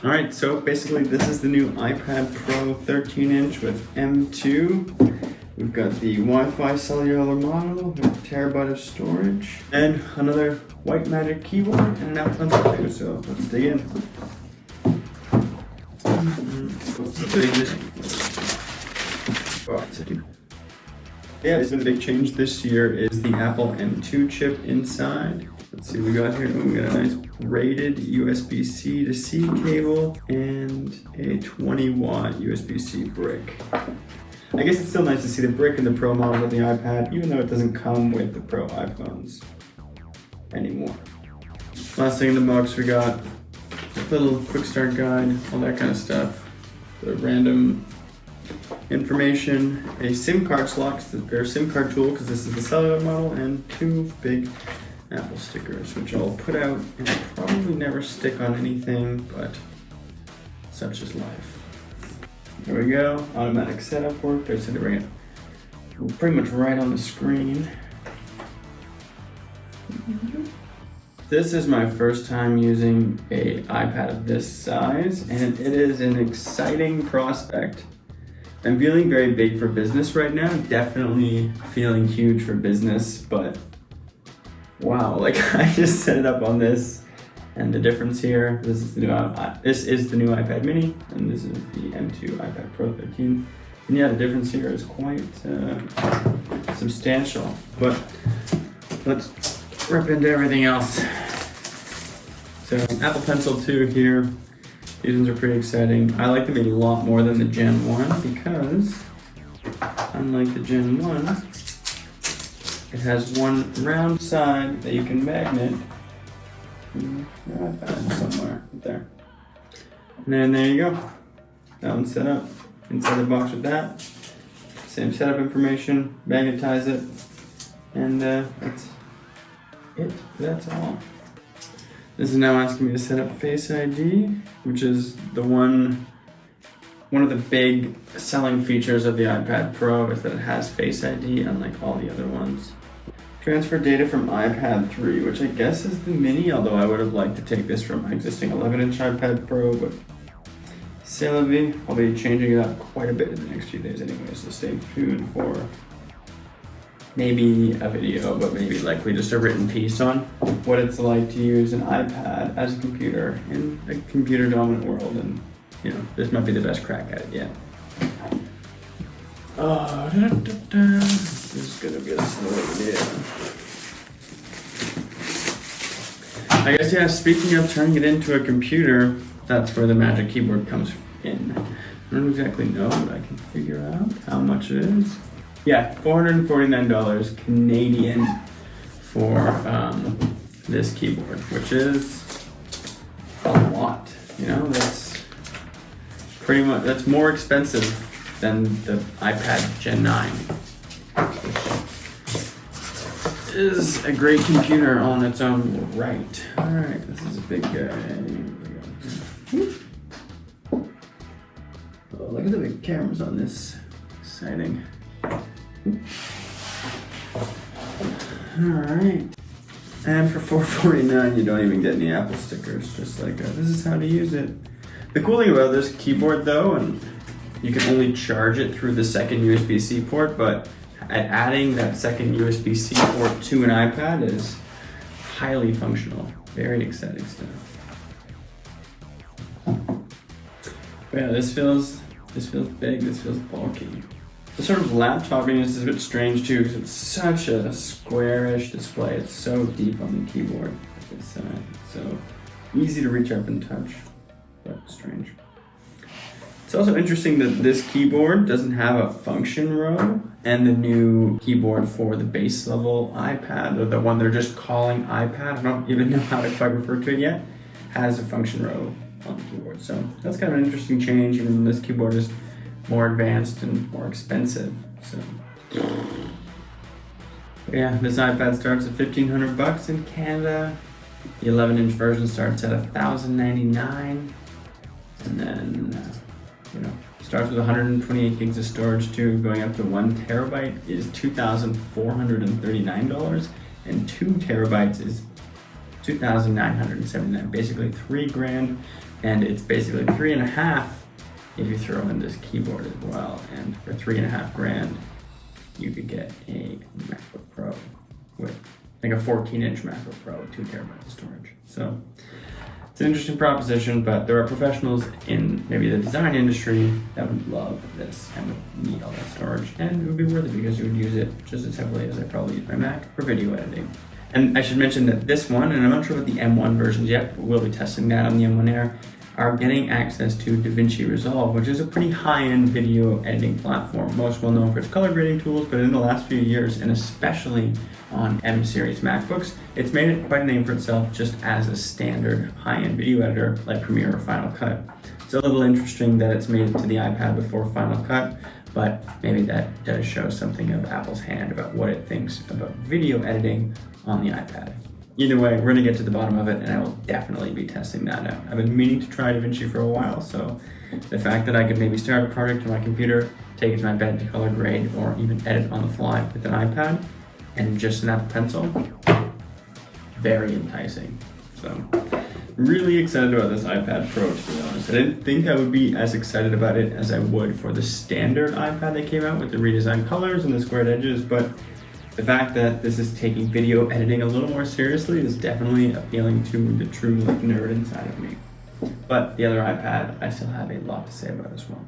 Alright, so basically this is the new iPad Pro 13-inch with M2. We've got the Wi-Fi cellular model with a terabyte of storage, and another white magic keyboard and an Apple Pencil too, so let's dig in. Yeah, it's been a big change this year is the Apple M2 chip inside. Let's see what we got here. We got a nice rated USB-C to C cable and a 20-watt USB-C brick. I guess it's still nice to see the brick in the Pro model of the iPad, even though it doesn't come with the Pro iPhones anymore. Last thing in the box, we got a little quick start guide, all that kind of stuff. The random information, a SIM card slot, or SIM card tool, because this is the cellular model, and two big Apple stickers, which I'll put out and probably never stick on anything, but such is life. There we go, automatic setup work. I said to bring it pretty much right on the screen. This is my first time using an iPad of this size, and it is an exciting prospect. I'm feeling very big for business right now, definitely feeling huge for business, but wow, like I just set it up on this. And the difference here, this is the new iPad mini, and this is the M2 iPad Pro 13. And yeah, the difference here is quite substantial. But let's rip into everything else. So Apple Pencil 2 here. These ones are pretty exciting. I like them a lot more than the Gen 1 because, unlike the Gen 1, it has one round side that you can magnet. Somewhere right there. And then there you go. That one's set up inside the box with that. Same setup information, magnetize it, and that's it. That's all. This is now asking me to set up Face ID, which is the one of the big selling features of the iPad Pro is that it has Face ID, unlike all the other ones. Transfer data from iPad 3, which I guess is the mini, although I would have liked to take this from my existing 11-inch iPad Pro, but c'est la vie. I'll be changing it up quite a bit in the next few days anyway, so stay tuned for maybe a video, but maybe likely just a written piece on what it's like to use an iPad as a computer in a computer-dominant world, and you know, this might be the best crack at it yet. This is gonna be a slow video. I guess, yeah, speaking of turning it into a computer, that's where the Magic Keyboard comes in. I don't exactly know, but I can figure out how much it is. Yeah, $449 Canadian for this keyboard, which is a lot. You know, that's pretty much, that's more expensive than the iPad Gen 9. Is a great computer on its own right. All right, this is a big guy. Oh, look at the big cameras on this. Exciting. All right. And for $449, you don't even get any Apple stickers. Just like this is how to use it. The cool thing about this keyboard, though, and you can only charge it through the second USB-C port, but adding that second USB-C port to an iPad is highly functional. Very exciting stuff. But yeah, this feels big, this feels bulky. The sort of laptoping is a bit strange too, because it's such a squarish display. It's so deep on the keyboard. It's so easy to reach up and touch, but strange. It's also interesting that this keyboard doesn't have a function row, and the new keyboard for the base level iPad, or the one they're just calling iPad, I don't even know how to quite refer to it yet, has a function row on the keyboard. So that's kind of an interesting change, even though this keyboard is more advanced and more expensive. So yeah, this iPad starts at $1,500 in Canada. The 11-inch version starts at $1,099, and then you know, starts with 128 gigs of storage too, going up to 1 terabyte is $2,439, and 2 terabytes is $2,979, basically $3,000, and it's basically $3,500 if you throw in this keyboard as well. And for $3,500, you could get a MacBook Pro with like a 14-inch MacBook Pro with 2 terabytes of storage. So it's an interesting proposition, but there are professionals in maybe the design industry that would love this and would need all that storage, and it would be worth it because you would use it just as heavily as I probably use my Mac for video editing. And I should mention that this one, and I'm not sure about the M1 versions yet, but we'll be testing that on the M1 Air, are getting access to DaVinci Resolve, which is a pretty high-end video editing platform, most well known for its color grading tools, but in the last few years, and especially on M series MacBooks, it's made it quite a name for itself just as a standard high-end video editor like Premiere or Final Cut. It's a little interesting that it's made it to the iPad before Final Cut, but maybe that does show something of Apple's hand about what it thinks about video editing on the iPad. Either way, we're gonna get to the bottom of it, and I will definitely be testing that out. I've been meaning to try DaVinci for a while, so the fact that I could maybe start a project on my computer, take it to my bed to color grade, or even edit on the fly with an iPad, and just an Apple Pencil, very enticing. So, really excited about this iPad Pro, to be honest. I didn't think I would be as excited about it as I would for the standard iPad that came out with the redesigned colors and the squared edges, but the fact that this is taking video editing a little more seriously is definitely appealing to the true nerd inside of me. But the other iPad, I still have a lot to say about as well.